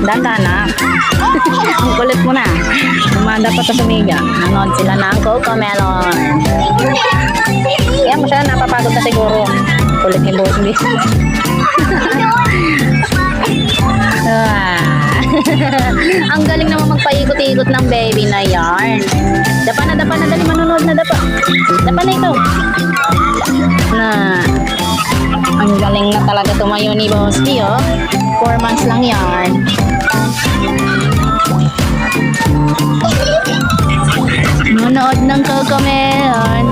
Danda na. Ang kulit mo na. Umanda pa sa Mega. Nanood sila ng Cocomelon. Kaya mo siya, napapagod na siguro. Kulit ni Boss B. Ang galing naman magpaikot-ikot ng baby na yarn. Dapa na, dali manonood na dapa. Dapa na ito. Na, ang galing na talaga tumayo ni Boss B, oh. 4 months lang yarn. Manood ng Cocomelon.